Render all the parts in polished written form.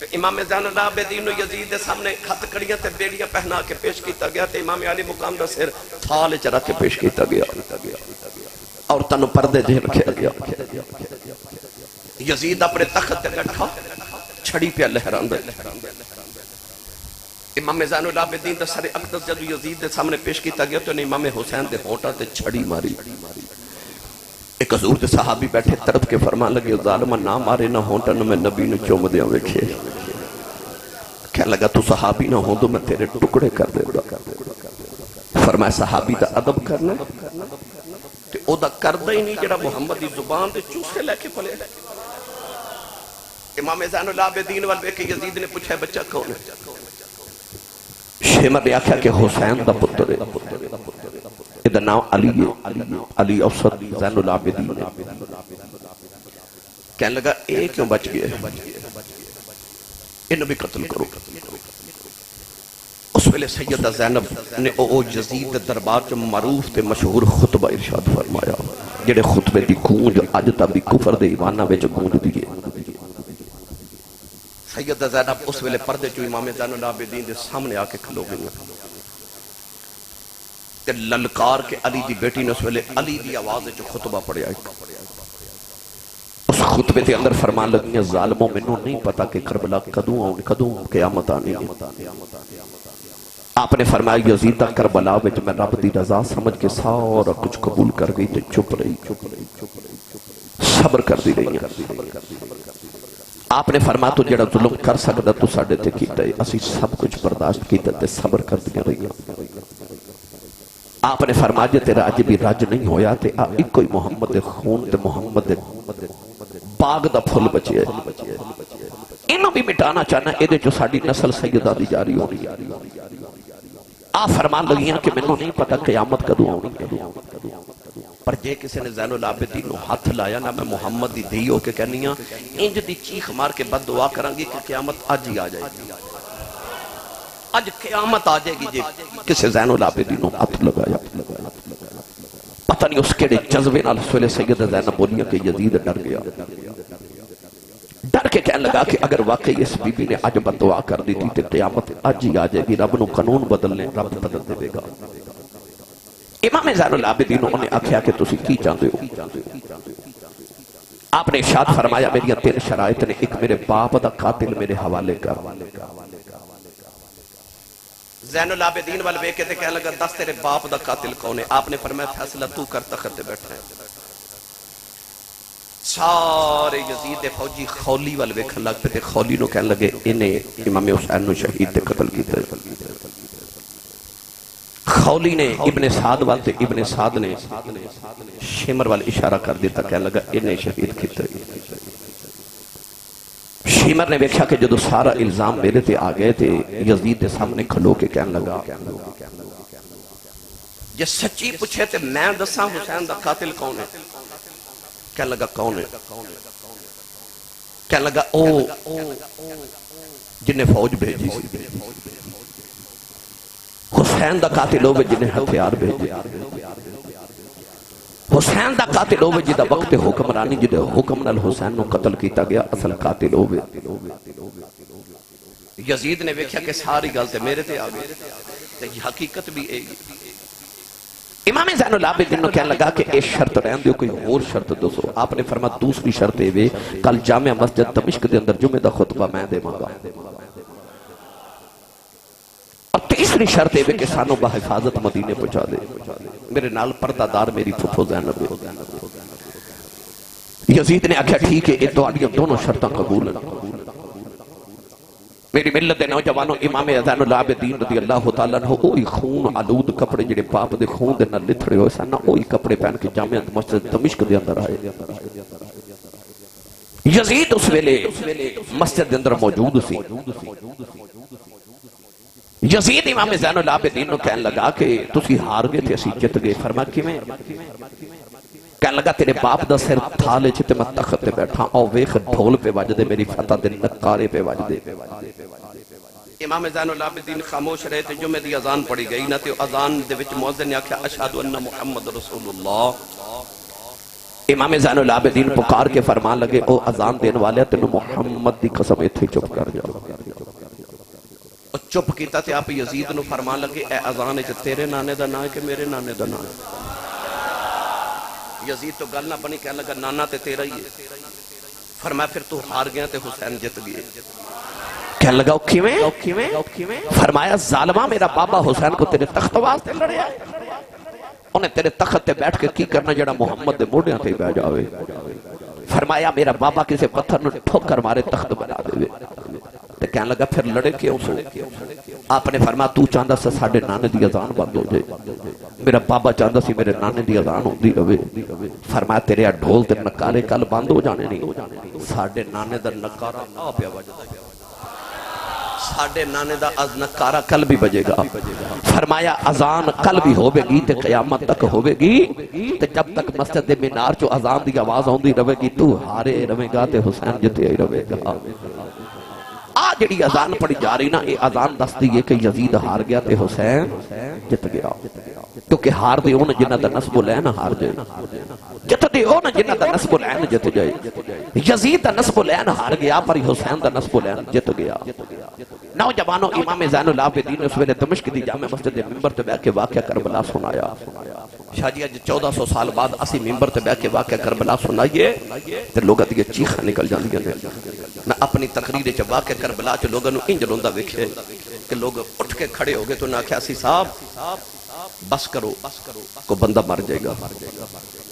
امام زین العابدین نو یزید دے سامنے ہتھ کڑیاں تے بیڑیاں پہنا کے پیش کیتا گیا تے امام علی مقام دا سر تھال وچ رکھ کے پیش کیتا گیا اور تنو پردے دے رکھیا گیا یزید اپنے تخت تے بیٹھا چھڑی پہ لہراندا امام زین العابدین دا سر اقدس جدو یزید دے سامنے پیش کیتا گیا تو امام حسین دے ہونٹاں تے چھڑی ماری ایک حضور دے صحابی بیٹھے تڑپ کے فرمان لگے ظالمہ نہ مارے نہ ہونٹاں نہ میں نبی نے چوم دیاں ویکھے کہنے لگا تو صحابی نہ ہوں تو میں تیرے ٹکڑے کر دے گا فرمایا صحابی دا ادب کرنا تے او دا کردہ ہی نہیں جڑا محمد دی زبان دے چوسے لے کے پلے امام زین العابدین والوے کے یزید نے پوچھا ہے بچہ کون ہے شیمر نے آکھا کہ حسین دا پتر ہے ادھا نام علی ہے علی اوسط زین العابدین کہنے لگا اے کیوں بچ گئے انہوں بھی قتل کرو اس ویلے سیدہ زینب نے او یزید دربار جو معروف تے مشہور خطبہ ارشاد فرمایا جڑے خطبے دی گونج اج تک کفر دے ایمانہ وچ گونج دیئے سیدہ زینب اس ویلے پردے جو امام زین العابدین دے سامنے آ کے کھلو گئی تے للکار کے علی دی بیٹی نے اس ویلے علی دی آواز جو خطبہ پڑھیا اس خطبے تے اندر فرمان لگی ظالموں میں نہیں پتا کہ کربلا کدوں قیامت آنی ہے آپ نے فرمایا یزیدہ کربلا وچ میں رب دی رضا سمجھ کے سارا کچھ قبول کر گئی تے چپ رہی صبر کر دی رہی آپ نے فرمایا تو جڑا ظلم کر سکتا تو ساڑھے تے کیتا ہے اسی سب کچھ برداشت کیتا تے صبر کر دی رہی آپ نے فرمایا جے تیرا عجبی راج نہیں ہویا تے ایک کوئی محمد خون تے محمد باغ دا پھل بچے ہے انہوں بھی مٹانا چاہنا اے دے جو ساڑھی نسل سیدہ دی جاری ہونی آپ فرمان لگیاں کہ میں نے نہیں پتا قیامت کدوں ہونی پر جے کسی نے زین العابدین ہاتھ لایا نا میں محمد دی دی ہو کے کہنیاں انج دی چیخ مار کے بد دعا کرانگی کہ قیامت آج ہی آ جائے گی آج قیامت آ جائے گی جے کسی زین العابدین ہاتھ لگایا پتہ نہیں اس کے جذبے نال سوئلے سیدہ زینب بولیاں کہ یزید ڈر گیا ڈر کے کہنے لگا کہ اگر واقعی اس بی بی نے آج بد دعا کر دی تھی تے قیامت آج ہی آ جائے گی رب نو قانون بدلنے رب بدل دے گا امام زین العابدین نے آکھیا کہ تسی کی چاہتے ہو آپ نے ارشاد فرمایا میری تین شرائط نے ایک میرے باپ دا قاتل میرے حوالے کر زین العابدین والوے کے کہنے لگا دس تیرے باپ دا قاتل کون ہے آپ نے فرمایا فیصلہ تو کر تخت بیٹھا ہے سارے یزید فوجی خولی والوے کھن لگ پہ خولی نو کہنے لگے انہیں امام حسین نو شہید تے قتل کی تے خولی نے ابن سعد والتے ابن سعد نے شمر وال اشارہ کر دیتا کہنے لگا انہیں شہید کی تے شمر نے بیکھا کہ جدو سارا الزام میرے تے آگئے تے یزید دے سامنے کھلو کے کہنے لگا جے سچی پوچھے تے میں دساں حسین دا قاتل کون ہے کہنے لگا کون ہے کہنے لگا او جنہیں فوج بھیجی سی حسین دا قاتل ہوئے جنہیں ہتھیار بھیجی حسین دا قاتل ہوئے جدہ وقت حکمرانی جدہ حکمران حسین نو قتل کیتا گیا اصل قاتل ہوئے یزید نے ویکھیا کہ ساری گلتے میرے تے آگئے تے حقیقت بھی اے گی امام زین العابدین نے کہنے لگا کہ ایک شرط رہن دیو کوئی اور شرط دو سو آپ نے فرمایا دوسری شرط ہے کل جامع مسجد دمشق دے اندر جمعہ دا خطبہ میں دے مانگا اور تیسری شرط ہے کہ سانو بحفاظت مدینے پہنچا دے میرے نال پردہ دار میری پھپھو زینب یزید نے آکھا ٹھیک ہے یہ تو آڈیوں دونوں شرطاں قبول ہیں میری ملت دے نوجوانوں امام زین العابدین رضی اللہ تعالیٰ عنہ اوہی خون آلود کپڑے جڑے باپ دے خون دے نہ لتھڑے ہوئے سن اوہی کپڑے پہن کے جامع مسجد دمشق دے اندر آئے یزید اس ویلے مسجد دے اندر موجود سی یزید امام زین العابدین نے کہنے لگا کہ تسی ہار گئے تھے اسی جت گئے فرمایا کہ میں کہنے لگا تیرے باپ دا سر تھالے چھتے میں تخت پہ بیٹھا اور ویخ ڈھول پہ وجدے میری فتح دے نکارے پہ وجدے امام زین العابدین خاموش رہے تھے جمعہ دی اذان پڑی گئی نہ تے اذان دے وچ مؤذن نے آکھیا اشہد ان محمد رسول اللہ امام زین العابدین پکار کے فرمان لگے او اذان دین والے تینوں محمد دی قسم ایتھے چپ کر جاؤ. چپ کیتا تے آپ یزید نو فرمان لگے اے اذان وچ تیرے نانے دا نام ہے کہ میرے نانے دا نام ہے؟ یزید تو گل نہ بنی، کہنے لگا نانا تے تیرا ہی ہے. فرمایا پھر تو ہار گیا تے حسین جت گئے. کہنے لگا کیویں؟ فرمایا ظالمہ میرا بابا حسین کو تیرے تخت واسطے لڑیا ہے، انہیں تیرے تخت تے بیٹھ کے کی کرنا جڑا محمد دے موڑیاں تے بیٹھ جاوے. فرمایا میرا بابا کسی پتھر نو ٹھوکر مارے تخت بنا دے. تے کہنے لگا پھر لڑے کیوں سو؟ آپ نے فرمایا تو چاہتا سے ساڑھے نانے دی اذان بند ہو جائے، میرا بابا چاہتا سی میرے نانے دی اذان ہوں دی رہے. فرمایا تیرے ڈھول تے نکارے کل بند ہو جانے نہیں، ساڑھے نانے دا نکارہ آ پیا بجا، ساڑھے نانے دا از نکارہ کل بھی بجے گا. فرمایا اذان کل بھی ہوئے گی تے قیامت تک ہوئے گی تے جب تک مسجد مینار چو اذان دی آواز ہوندی رہے گی تو ہارے رہے گا تے حسین جتے ہی رہے گا. آج جڑی اذان پڑی جا رہی نا یہ اذان دستی ہے کہ یزید ہار گیا تے حسین جت گیا. کیونکہ ہار دے اون جنہ دا نسب العین ہار جائے، جت دے اون جنہ دا نسب العین جت جائے. یزید دا نسب العین ہار گیا پر حسین دا نسب العین جت گیا. نوجوانوں امام زین العابدین اس ویلے دمشق دی جامع مسجد ممبر تے بیٹھ کے واقعہ کربلا سنایا. شاہ جی اج 1400 سال بعد اسی ممبر تے بیٹھ کے واقعہ کربلا سنائیے تے لوگاں دی چیخاں نکل جاندیاں نے. میں اپنی تقریر وچ واقعہ کربلا چ لوگاں نوں انج روندا ویکھے کہ لوگ اٹھ کے کھڑے ہو گئے تو نہ کیا سی صاحب بس کرو کو بندہ مر جائے گا،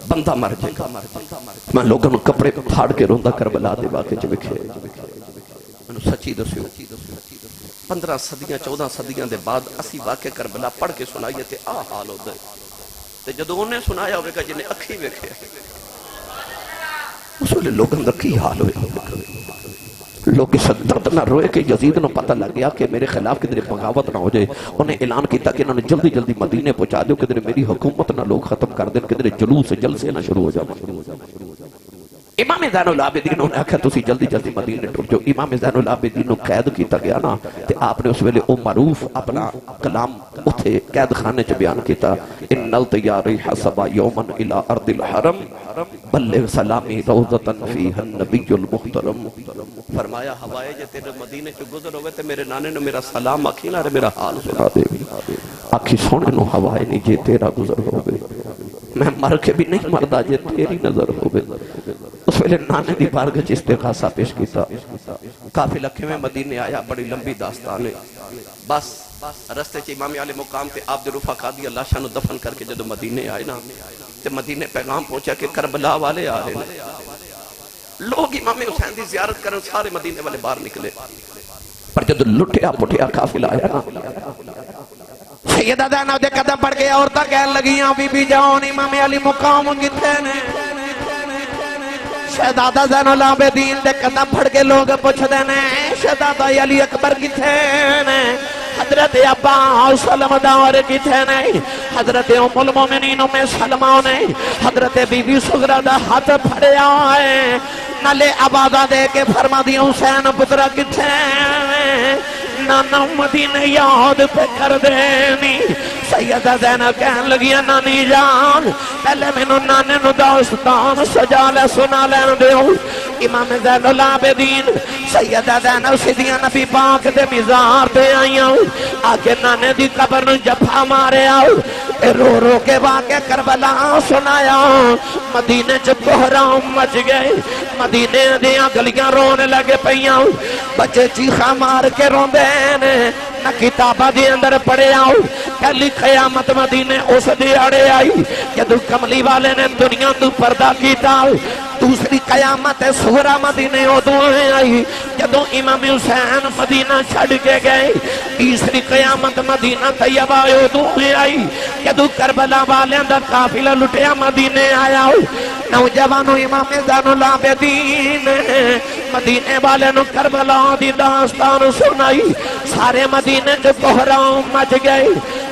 بندہ مر جائے گا. میں لوگاں نوں کپڑے پھاڑ کے روندا کربلا دے واقعے چ ویکھے. میں سچی دسیو 15 صدیاں 14 صدیاں دے بعد اسی واقعہ کربلا پڑھ کے سنائیے تے آ حال ہوتا ہے. تے جدوں انہیں سنایا ہوئے گا جنہیں اکھی ویکھے اس ویلے لوگاں دا کی حال ہوئے. لوگ اس درد نہ روئے کہ یزید نو پتہ لگ گیا کہ میرے خلاف کدھر بغاوت نہ ہو جائے. انہیں اعلان کیتا کہ انہوں نے جلدی جلدی مدینے پہنچا دیو کدھر میری حکومت نہ لوگ ختم کر دیں، کدھر جلوس جلسے نہ شروع ہو جائے. امام زین العابدین نے آکھا تسی جلدی جلدی مدینے ٹر جو. امام زین العابدین نے قید کیتا گیا نا تے آپ نے اس ویلے او معروف اپنا کلام اتھے قید خانے چ بیان کیتا. ان الطیاری حسبا یومن الى ارض الحرم بلغ سلامی روضتن فیہ النبی المحترم. فرمایا ہوائے جے تیرے مدینے چ گزر ہوئے تے میرے نانے نے میرا سلام آکھی نہ میرا حال سنا دے. آکھی سونے نو ہوائے نہیں جے تیرا گزر ہوئے، میں مر کے بھی نہیں مردہ جے تیری نظر ہوئے. اس ویلے نانے دی بارگاہ استغاثہ پیش کیتا. کافی لکھے میں مدینے آیا، بڑی لمبی داستان ہے. بس رستے چ امام علی مقام تے آپ دے رفقا دی اللہ شان دفن کر کے جدو مدینے آئے نا تے مدینے پیغام پہنچا کہ کربلا والے آ رہے ہیں. لوگ امام حسین دی زیارت کرن سارے مدینے والے باہر نکلے. پر جدو لٹیا پٹیا قافلہ آیا نا سیدہ زینب دے قدم پڑ کے عورتاں کہنے لگیاں بی بی جان امام علی مقام کتے نے. شہزادہ زین العابدین دے قدم پھڑ کے لوگ پوچھ دینے شہزادہ علی اکبر کتے نے، حضرت عباس سلم دار کتے نے، حضرت ام المومنین سلمہ نے حضرت بی بی صغرا دا ہاتھ پھڑیا ہے نلے عبادہ دے کے فرما دیا حسین پترہ کتے نے. نانا مدینہ یاد پہ کر دینی. سیدہ زینب کہن لگیا نانی جان پہلے میں نو نانے نو داستان سجا لے سنا لین دیو. امام زین العابدین سیدہ زینب سیدیاں نبی پاک دے مزار پہ آئیاں آکے نانے دی قبر نو جفا مارے آؤ. رو رو کے واقع کربلا سنایا. مدینے چ بحران مچ گئے، مدینے دیاں گلیاں رونے لگے پیاں، بچے چیخا مار کے رون دے نہ کتابہ دی اندر پڑے آؤ. پہلی قیامت مدینے اس دیاڑے آئی جدو کملی والے نے دنیا تو پردہ کیتا. دوسری قیامت سغرا مدینے ادویں آئی جدو امام حسین مدینہ چھڑ کے گئے. تیسری قیامت مدینہ طیبہ ادویں آئی جدو کربلا والے اندر قافلہ لٹیا مدینے آیا. نوجوانوں امام زین العابدین مدینے والے نو کربلا دی داستان سنائی. سارے مدینے جو بحران مچ گئے.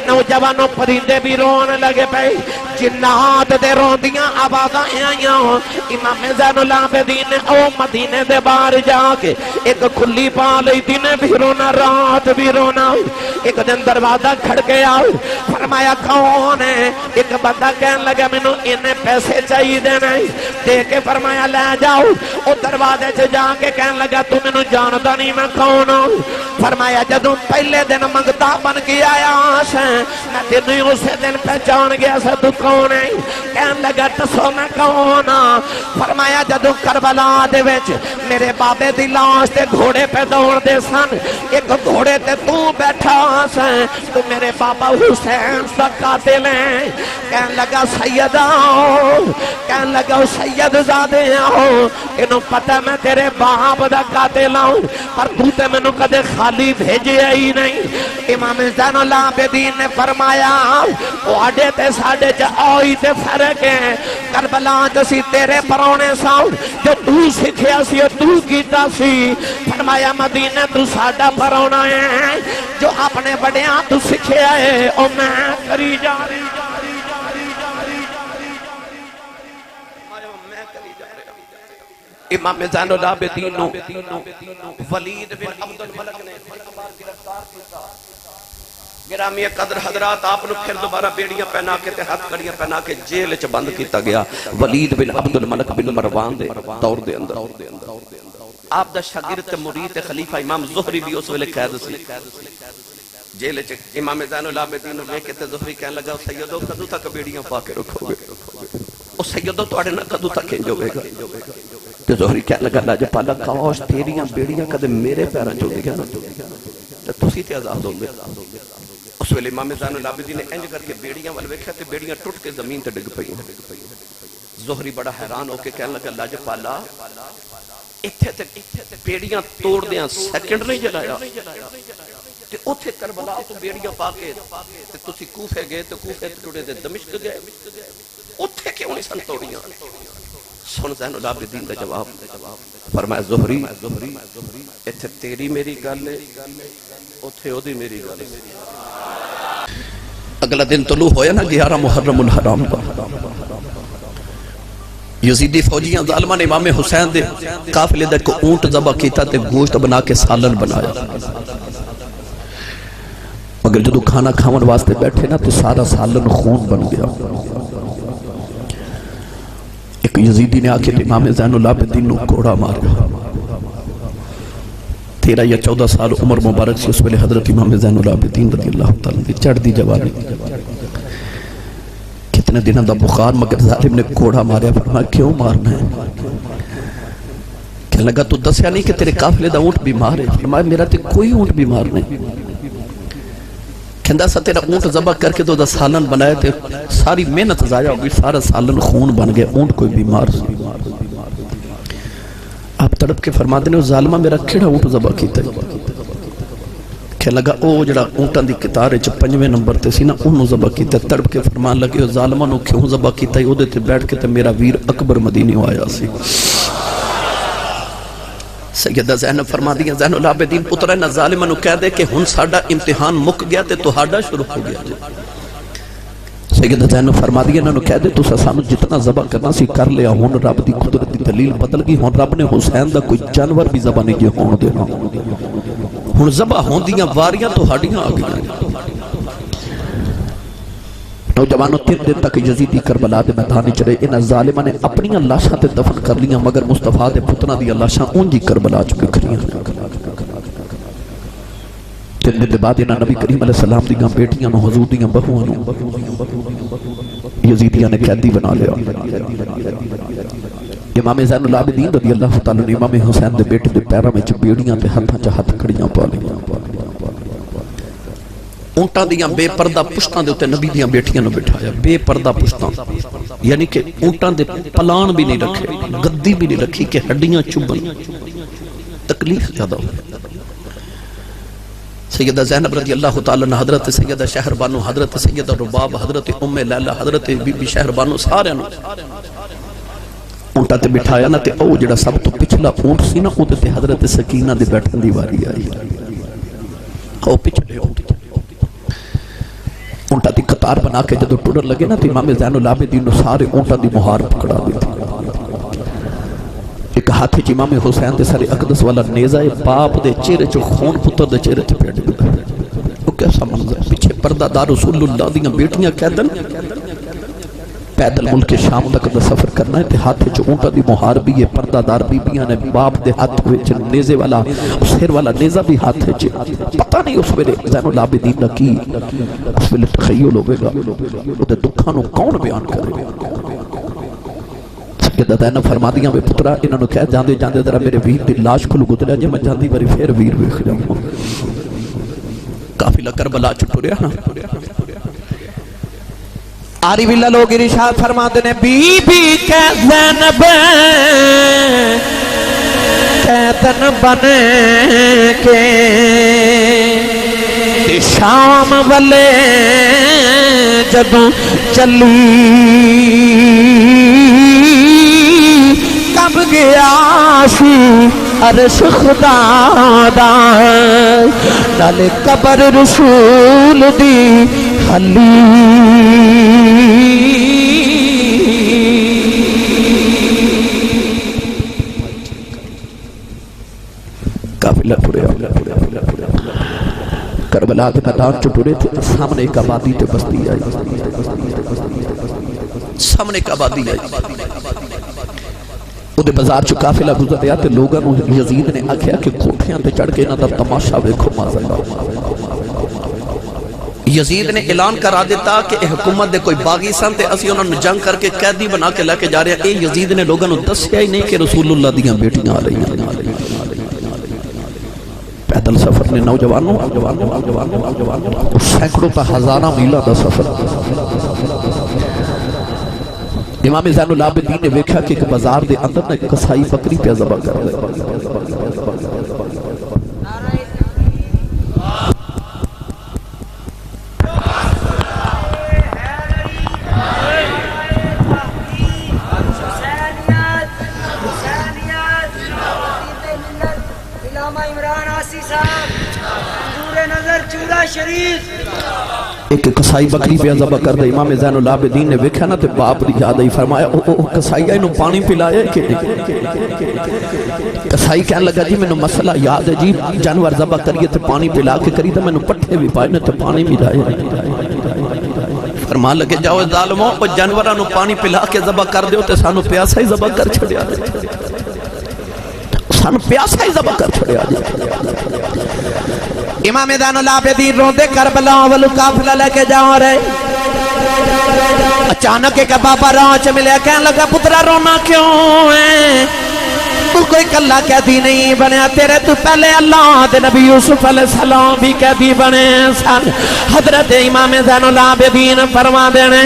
نوجوانوں پرندے بھی رون لگے پے، جنات دے روندیاں آوازاں آئیاں. امام زین العابدین نے او مدینے دے باہر جا کے ایک کھلی پا لئی، دن بھی رونا رات بھی رونا. ایک دن دروازہ کھڑکیا فرمایا کون ہے ایک بندہ کہنے لگا میں نے انہیں پیسے چاہیے دینے دے کے فرمایا لے جاؤ وہ دروازے سے جا کے کہنے لگا تو میں نے جانتا نہیں میں کون ہوں فرمایا جدوں پہلے دن منگتا بن کے آیا سے میں تینوں اسے دن پہچان گیا سے تو کون ہے کہنے لگا تسو میں کون ہاں فرمایا جدوں کربلا دے وچ میرے بابے دی لاش تے گھوڑے پہ دوڑ دے سن ایک گھوڑے تے تو بیٹھا سن تو میرے بابا حسین دا قاتل ہے کہنے لگا سیدہ کہنے لگا سید زادے ہوں انہوں پتہ میں تیرے باپ دا قاتل ہوں پر تو تے میں نے کدے خالی بھیجے ہی نہیں امام زین العابدین نے فرمایا واڈے تے ساڑے جا آئی تے فرق ہے کربلا جسی تیرے پرونے ساؤں جو تو سکھیا سی تو کیتا سی فرمایا مدینہ تو ساڑا پرونا ہے جو اپنے بڑیاں تو سکھیا ہے او میں کری جا رہی امام زین العابدین ولید بن عبد الملک نے گرفتار کیتا گرامی قدر حضرات آپ نے پھر دوبارہ بیڑیاں پہنا کے ہاتھ کڑیاں پہنا کے جیل چ بند کیتا گیا ولید بن عبد الملک بن مروان دے دور دے اندر آپ دا شاگرد مرید خلیفہ امام زہری بھی اس ویلے قید سی جیل چ امام زین العابدین نے کہتے زہری کہنے لگا سیدو کدوں تک بیڑیاں پا کے رکھو گے او سیدو تواڈے نال کدوں تک انج ہوے گا تے زہری کہنے لگا لاج پالا کاش تیریاں بیڑیاں کدے میرے پیراں چ ہوندیاں نا تے تسی تے آزاد ہوندے اس ویلے امام زین العابدین نے انج کر کے بیڑیاں ول ویکھیا تے بیڑیاں ٹوٹ کے زمین تے ڈگ پئیاں زہری بڑا حیران ہو کے کہنے لگا لاج پالا ایتھے تے بیڑیاں توڑ دیاں سیکنڈ نہیں جلایا تے اوتھے کربلا تو بیڑیاں پا کے تے تسی کوفے گئے تے کوفے تے ٹوڑے تے دمشق گئے اوتھے کیوں نہیں سن توڑیاں سن زین العابدین دا جواب فرمایا زہری ایتھے تیری میری گل ہے اوتھے اودی میری گل ہے اگلا دن طلوع ہویا نا 11 محرم الحرام پر یزیدی فوجیاں ظالمان امام حسین دے قافلے دے کو اونٹ ذبح کیتا تے گوشت بنا کے سالن بنایا مگر جدو کھانا کھاون واسطے بیٹھے نا تو سارا سالن خون بن گیا ایک یزیدی نے آکے امام زین العابدین نو کوڑا مارا 13 یا 14 سال عمر مبارک سے اس ویلے حضرت امام زین العابدین رضی اللہ تعالیٰ دی چڑھ دی جوانی کتنے دنوں دا بخار مگر ظالم نے کوڑا ماریا فرمایا کیوں مارنا ہے کہنے لگا تو دسیا نہیں کہ تیرے قافلے دا اونٹ بیمار ہے فرمایا میرا تے کوئی اونٹ بیمار نہیں کہندا سا تیرا اونٹ ذبح کر کے تو دا سالن بنایا تے ساری محنت ضائع ہو گئی سارا سالن خون بن گیا اونٹ کوئی بیمار سی آپ تڑپ کے فرما دینے ظالمہ میرا کھڑا اونٹ ذبح کیتا ہے کہنے لگا او جڑا اونٹاں دی قطار وچ 5ویں نمبر تے سی نا اونوں ذبح کیتا ہے تڑپ کے فرمان لگے ظالمہ نو کیوں ذبح کیتا ہے اودے تے بیٹھ کے تے میرا ویر اکبر مدینی آیا سی سیدہ زینب فرما دیا زین العابدین پترہ نہ ظالمہ نو کہہ دے کہ ہن ساڑا امتحان مک گیا تے تہاڈا شروع ہو گیا جی سیدہ زینب فرما دیا انہوں نے کہہ دے تو سانو جتنا ذبح کرنا سی کر لیا ہون رب دی قدرت دی دلیل بدل گئی ہون رب نے حسین دا کوئی جانور بھی ذبح نہیں کیا ہون دینا ہون ذبح ہون دیاں واریاں تو ہاڑیاں آگئی نوجوانوں 3 دن تک یزیدی کربلا دے میدان وچ رہے انہاں ظالماں نے اپنی لاشاں تے دفن کر لیاں مگر مصطفیٰ دے پتراں دی لاشاں اونجی کربلا چ بکھریاں 3 دن دے بعد انہاں نبی کریم علیہ السلام دی بیٹیاں نو حضور دیاں بہواں نو یزیدیاں نے قیدی بنا لیا امام زین العابدین رضی اللہ تعالیٰ نے امام حسین دے بیٹے دے پیراں وچ بیڑیاں تے ہتھاں چ ہتھ کھڑیاں پا لیاں اونٹاں دیاں بے پردہ پشتاں دے ہوتے نبی دیاں بیٹیاں نو بٹھایا بے پردہ پشتاں یعنی کہ اونٹاں دے پلان بھی نہیں رکھے گدی بھی نہیں رکھی کہ ہڈیاں چبن تکلیف زیادہ ہو سیدہ زینب رضی اللہ تعالیٰ نے حضرت سیدہ شہر بانو حضرت سیدہ رباب حضرت ام لیلہ حضرت بی بی شہر بانو سارے نو اونٹاں تے بٹھایا نا تے او جڑا سب تو پچھلا اونٹ سی نا او تے حضرت سکینہ دے بیٹھن دی واری آئی او پچھلے اونٹ اونٹا دی قطار بنا کے جدو ٹوڑر لگے نا تو امام زین العابدین سارے اونٹا دی مہار پکڑا دیتا ایک ہاتھ چ امام حسین دے سارے اقدس والا نیزہ باپ دے چہرے چ خون پتر دے چہرے چ پیٹ گیا او کیسا منظر پیچھے پردہ دار رسول اللہ دیاں بیٹیاں قیدن پیدل ملک شام تک دا سفر کرنا ہے تے ہاتھ وچ اونٹاں دی مہار بھی ہے پردہ دار بیبییاں نے باپ دے ہاتھ وچ نیزے والا سر والا نیزہ بھی ہاتھ وچ پتہ نہیں اس ویلے زین العابدین دا کی اس ویلے تخیل ہوے گا او دے دکھاں نو کون بیان کرے گا سیدہ زینب فرما دیاں وے پترا انہاں نو کہہ جاندے جاندے ذرا میرے ویر دی لاش کھلو گدلیا جے میں جاندی باری پھر ویر ویکھ جاواں قافلہ کربلا چ ٹریا نا آری باللہ لوگ ارشاد فرما دینے بی بی کہ زینب قیدن بنے کے شام والے جدوں چلی کب گیا سی عرش خدا دا نالے قبر رسول دی خلی قافلہ کربلا کے میدان چ ٹرے تھے سامنے ایک آبادی تے بستی آئی سامنے ایک آبادی آئی وہ بازار چ قافلہ گزریا تے لوگاں نو یزید نے آکھیا کہ کوٹھیاں تے چڑھ کے انہاں دا تماشا ویکھو مازا یزید نے اعلان کرا دیتا کہ حکومت دے کوئی باغی سن تے اسی انہاں نو جنگ کر کے قیدی بنا کے لے کے جا رہے ہیں اے یزید نے لوگاں نو دسیا ہی نہیں کہ رسول اللہ دیاں بیٹیاں آ رہی ہیں پیدل سفر نے نوجوانوں سینکڑوں تا ہزاراں میلاں دا سفر امام زین العابدین نے ویکھا کہ ایک بازار دے اندر ایک کسائی بکری پہ ذبح کر رہا ایک کسائی بکری پہ ذبح کر دے امام زین العابدین نے ویکھا نا تے باپ دی یاد آئی فرمایا او کسائی اینو پانی پلائے کہ کسائی کہنے لگا جی مینوں مسئلہ یاد ہے جی جانور ذبح کریے تے پانی پلا کے کری تے مینوں پٹھے بھی پائے تے پانی بھی لائے فرمان لگے جاؤ ظالمو او جانوراں نو پانی پلا کے ذبح کر دیو تے سانو پیاسا ہی ذبح کر چھڑیا سانو پیاسا ہی ذبح کر چھڑیا امام زین العابدین روندے کربلا والو قافلہ لے کے جا رہے اچانک ایک بابا راہ چ ملیا کہنے لگا پترا رونا کیوں ہے تو کوئی کلا قیدی نہیں بنیا تیرے تو پہلے اللہ دے نبی یوسف علیہ السلام بھی قیدی بنے سن حضرت امام زین العابدین فرما دینے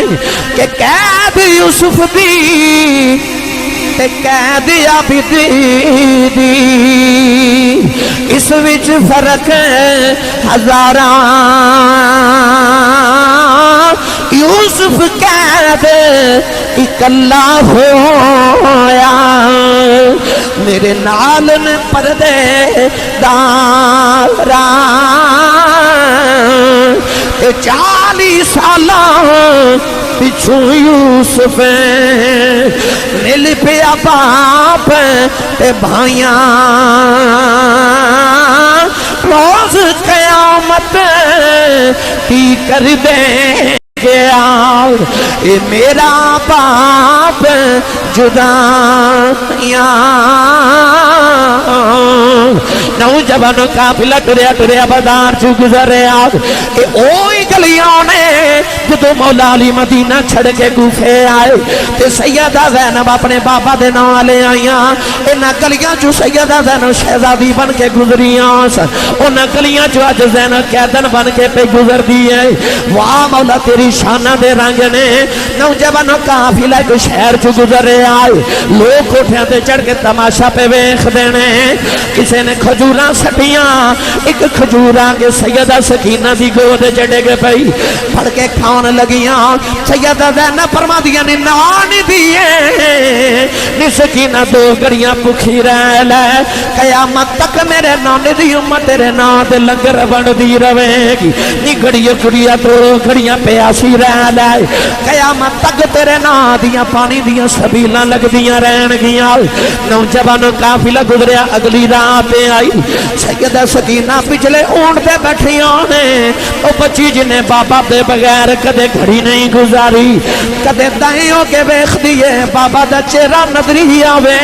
کہ قید یوسف دی تے قید عابدی دی اس وچ فرق ہزاراں یوسف قید اکلا ہویا میرے نال نے پردے داراں 40 سالاں پچھو یوسف مل پیا باپ تے بھائیاں روز قیامت کی کر دیں گیا اے میرا باپ جدائیاں نوجوان قافلہ ٹریا بازار چ گزریا اے اوہی گلیاں نے جدو مولا علی مدینہ چھڑ کے کوفے آئے تے سیدہ زینب اپنے بابا دے نام لے آئیاں انہاں گلیاں چ سیدہ زینب شہزادی بن کے گزریاں انہاں گلیاں چ اج زینب قیدن بن کے پہ گزر دی ہے واہ مولا تیری شانہ دے رنگ نے نوجوان قافلہ کو شہر چ گزرے آئے لوگ کوٹھیاں تے چڑھ کے تماشا پہ ویکھ دینے کسے نے کھجوراں سٹیاں ایک کھجوراں کے سیدہ سکینہ دی گود چڑھے گئے پئی پڑھ کے کھان لگیاں سیدہ زینب فرما دیا نے نان دیئے نی سکینہ 2 گھڑیاں بھوکھی رہ لے قیامت تک میرے نان دی امت تیرے نام دے لنگر بن دی رہے گی نی گھڑیاں 2 گھڑیاں پیاسی رہ لے قیامت تک تیرے نام دیاں پانی دیاں سبیلاں لگ دیاں رہن گیاں نوجوان قافلہ گزر گزریا اگلی رات آئی سیدہ سکینہ پچھلے اونٹ پہ بیٹھیاں نے او بچی جنہیں بابا دے بغیر کدے گھڑی نہیں گزاری کدے دائیں ہو کے بیخ دیئے بابا دا چہرہ نظری آوے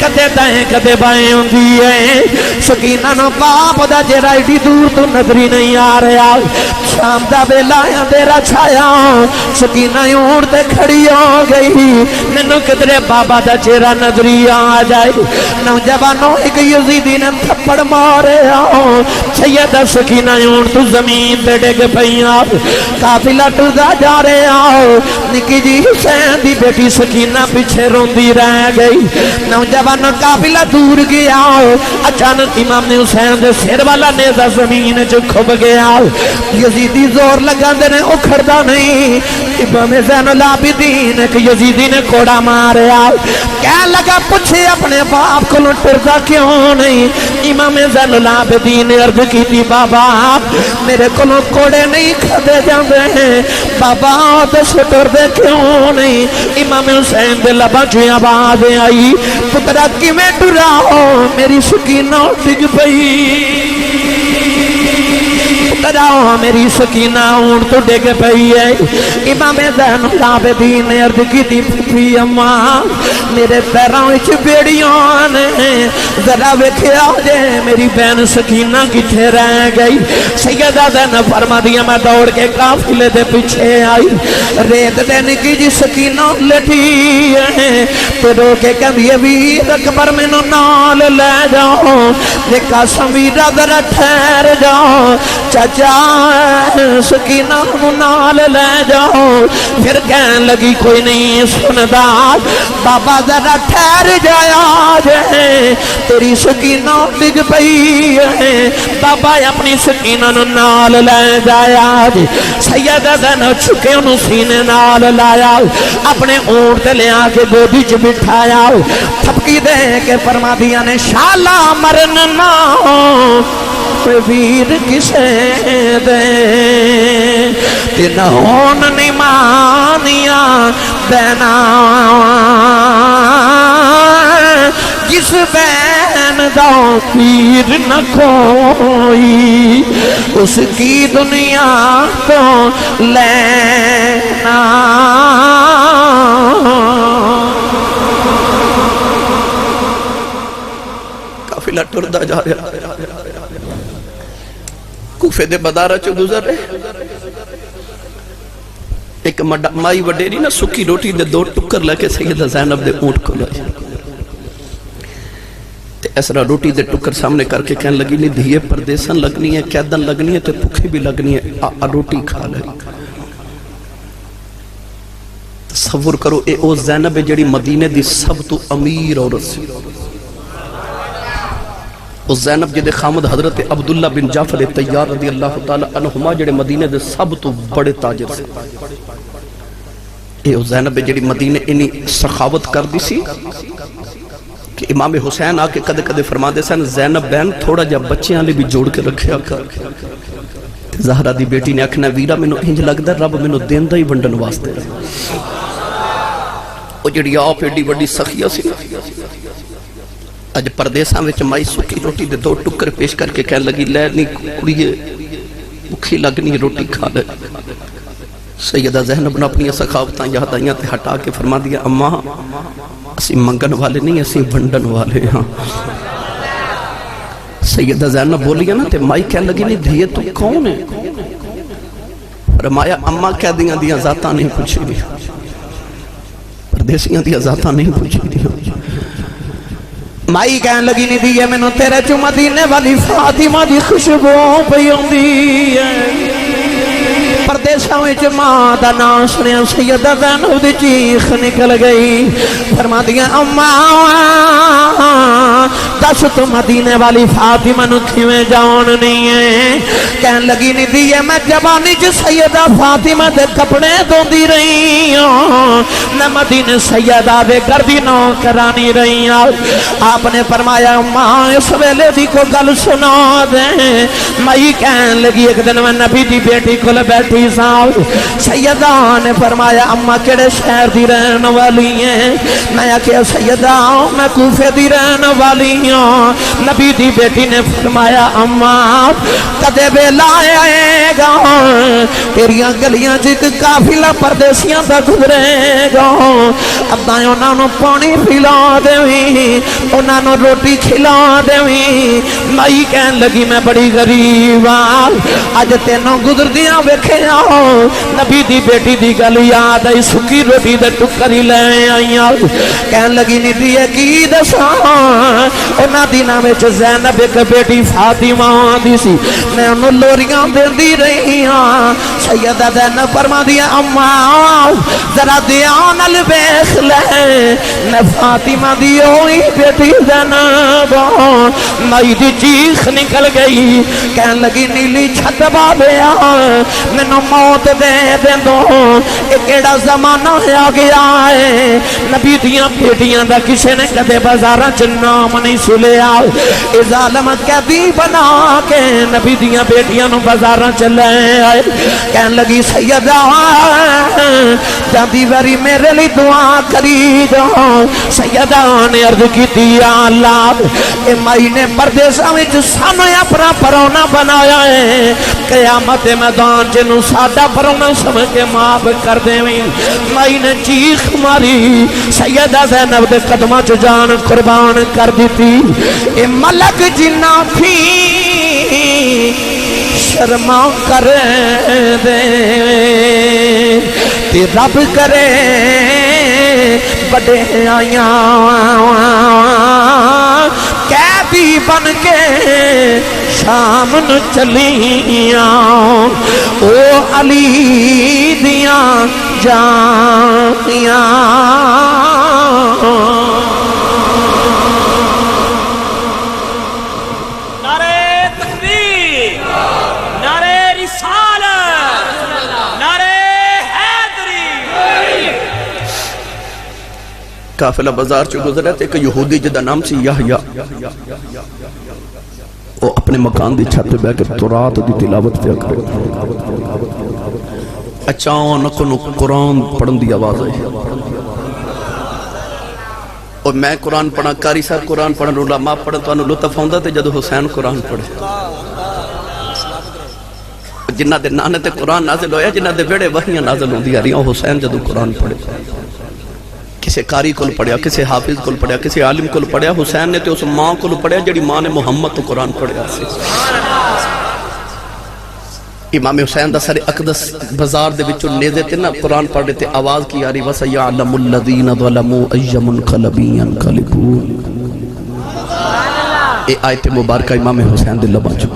کدے دائیں کدے بائیں ہوں دیئے سکینہ نو باپ دا چہرہ ایڈی دور تو نظری نہیں آ رہا شام دا بیلا اندھیرا چھایا سکینہ اونٹ تے کھڑی ہو گئی ننو کدرے بابا دا چہرہ نظری آ جائے نوجوانوں ایک یزیدی نے تھپڑ مارے آؤ سیدہ سکینہ اونٹ تو زمین تے ڈگ پئیاں قافلہ ٹردا جا رہے آؤ نکی جی حسین دی بیٹی سکینہ پیچھے روندی رہ گئی نوجوانوں قافلہ دور گیا اچانک امام نے حسین دے سر والا نیزہ زمین جو کھب گیا یزیدی زور لگا دینے اکھڑتا نہیں امام زین العابدین ایک یزیدی نے کوڑا ماریا کہہ لگا پوچھے اپنے باپ کو ٹردا کیوں نہیں امام زین العابدین نے عرض کی تھی بابا میرے کو کوڑے نہیں کھدے جاندے ہیں بابا دس ٹردے کیوں نہیں امام حسین دے لبا جو آواز آئی پترا کی میں ٹرا ہو میری سکینہ ڈگ پئی تراؤ میری سکینہ اونٹ تو ڈگ پئی ہے امام زین العابدین نے عرض کی تھی پھپھی اماں میرے پیروں وچ بیڑیاں نے ذرا ویکھیا جے میری بہن سکینہ کتھے رہ گئی سیدہ زینب فرماندی میں دوڑ کے قافلے دے پیچھے آئی ریت تے نکی جی سکینہ لٹھی ہے تے رو کے کہندی ویر اکبر مینوں نال لے جاؤ تے قاسم ویرا ذرا ٹھہر جاؤ چاچا سکینہ نال لے جاؤ پھر کہن لگی کوئی نہیں سندا بابا ذرا ٹھہر جایا جے تیری سکینہ ڈگ پئی ہے بابا اپنی سکینہ نال لے جایا جے سیدہ زینب چھکے انہوں سینے نال لایا اپنے اونٹ لے آ کے گودی چ بٹھایا تھپکی دے کے فرما دیا نے شالا مرنا ویر کسے دے تینا ہون نمانیاں دینا جس بین دا پیر نہ کوئی اس کی دنیا تو لینا قافلہ ٹردا جا رہا کوفے دے بدارہ چو گزر رہے ایک مائی وڈیری نا سکی روٹی دے دو ٹکر لے کے سیدہ زینب دے اونٹ کو لائے تے ایسرا روٹی دے ٹکر سامنے کر کے کہنے لگی نہیں دھیے پردیسن لگنی ہے قیدن لگنی ہے تے پکھے بھی لگنی ہے روٹی کھا لگی تصور کرو اے او زینب جڑی مدینے دی سب تو امیر عورت سی اس زینب جدے خامد حضرت عبداللہ بن جعفر طیار رضی اللہ تعالی عنہما جڑے مدینے دے سب تو بڑے تاجر سے اے او زینب جڑی مدینے انہی سخاوت کر دی سی کہ امام حسین آکے کدے کدے فرما دے سن زینب بین تھوڑا جا بچیاں لے بھی جوڑ کے رکھیا کر زہرہ دی بیٹی نے اکھنا ویرہ میں نو انج لگ دا رب میں نو دین دا ہی ونڈن واسطے او جڑی آپ ایڈی وڈی سخیہ سی اج پردیساں وچ مائی سکی روٹی دے دو ٹکر پیش کر کے کہنے لگی لے نہیں کڑیے بکھی لگنی روٹی کھا لے سیدہ زینب نے اپنی سخاوتاں یاد آئیاں تے ہٹا کے فرما دیا اماں اسی منگن والے نہیں اسی بھنڈن والے ہاں سیدہ زینب بولیا نا تے مائی کہنے لگی نہیں دھیے تو کون ہے فرمایا اماں کہہ دیاں ذاتاں نہیں پوچھی دیا پردیسیاں دیا ذاتاں نہیں پوچھی دیا مائی کہنے لگی نہیں دیئے میں نو تیرے چو مدینے والی فاطمہ دی خوشبو پیوں دیئے پردیساں وچ ماں دا نام سنیا سیدہ زینب دی چیخ نکل گئی فرما دیا اماں دس تو مدینے والی فاطمہ نو کھویں جان نہیں ہے کہنے لگی نہیں دیئے میں جوانی جو سیدہ فاطمہ دے کپڑے دوندی رہی ہوں میں مدینے سیدہ دے گردی نو کرانی رہی ہوں آپ نے فرمایا اماں اس ویلے دی کو گل سنا دیں مائی کہنے لگی ایک دن میں نبی دی بیٹی کو بیٹھی نبی صاحب سیدہ نے فرمایا اما کیڑے شہر دی رہن والی ہیں؟ میں آکھیا سیدہ میں کوفے دی رہن والی ہوں۔ نبی دی بیٹی نے فرمایا اما کدے ویلا آئے گا تیریاں گلیاں جک قافلہ پردیسیاں دا گزرے گا، ابا انہاں نوں پانی پلا دیویں، انہاں نوں روٹی کھلا دیویں۔ مائی کہن لگی میں بڑی غریب ہاں، اج تینوں گزردیاں ویکھیا نبی دی بیٹی دی گل یاد آئی، سکی روٹی دے ٹکر ہی لے آئیاں۔ کہن لگی نبی کی دساں انہاں دناں وچ زینب ایک بیٹی فاطمہ دی سی، میں انہوں لوریاں دیندی رہی ہاں۔ سیدہ زینب فرما دیا اما ذرا دیاں نال ویکھ لے میں فاطمہ دی ہوئی بیٹی زینب۔ مائی دی چیخ نکل گئی، کہن لگی نیلی چھت بابیا مینوں موت دے دے دو، ایک ایڑا زمانہ آ گیا ہے نبی دیاں بیٹیاں دا کسے نے کدے بازاراں چ نام نہیں سلیا، اے ظالم قیدی بنا کے نبی دیاں بیٹیاں نوں بازاراں چ لے آئے۔ کہن لگی سیدہ جاندی واری میرے لیے دعا کری جاؤ۔ سیدہ نے عرض کی یا اللہ اے مائی نے پردیساں وچ سانو اپنا پرونا بنایا ہے، قیامت میدان جنوں ساڈا پرونا سمجھ کے معاف کر دیویں۔ مائی نے چیخ ماری، سیدہ زینب دے قدماں چ جان قربان کر دیتی۔ اے ملک جنہ بھی شرما کر دے تے رب کرے بڑے آیاں، قیدی بن کے شام نو چلیاں او علی دیاں جانیاں۔ قافلہ بازار چ گزرا تے ایک یہودی جدا نام سی یحییٰ، وہ اپنے مکان دی چھت پہ بیٹھ کے تورات دی تلاوت پہ کرے۔ اچانک نو قرآن پڑھن دی آواز آئی، اور میں قرآن پڑھا، قاری صاحب قرآن پڑھن، علماء پڑھن، تو انہوں لطف ہوندا تے جدو حسین قرآن پڑھے۔ جنہ دے نانے تے قرآن نازل ہویا، جنہ دے ویڑے وحیاں نازل ہوندی آ رہی ہیں، حسین جدو قرآن پڑھے، کسی قاری کل پڑھیا، کسی حافظ کل پڑھیا، کسی عالم کل پڑھیا، حسین نے تے اس ماں کل پڑھیا جڑی ماں نے محمد تو قرآن پڑھیا سی۔ امام حسین دا سر اقدس بازار دے وچوں نیزے تے نا قرآن پڑھ رہے تے آواز کی آ رہی وَسَيَعْلَمُ الَّذِينَ ظَلَمُوا أَيَّ مُنْقَلَبٍ يَنْقَلِبُونَ۔ اے آیت مبارکہ امام حسین دے لباں چوں۔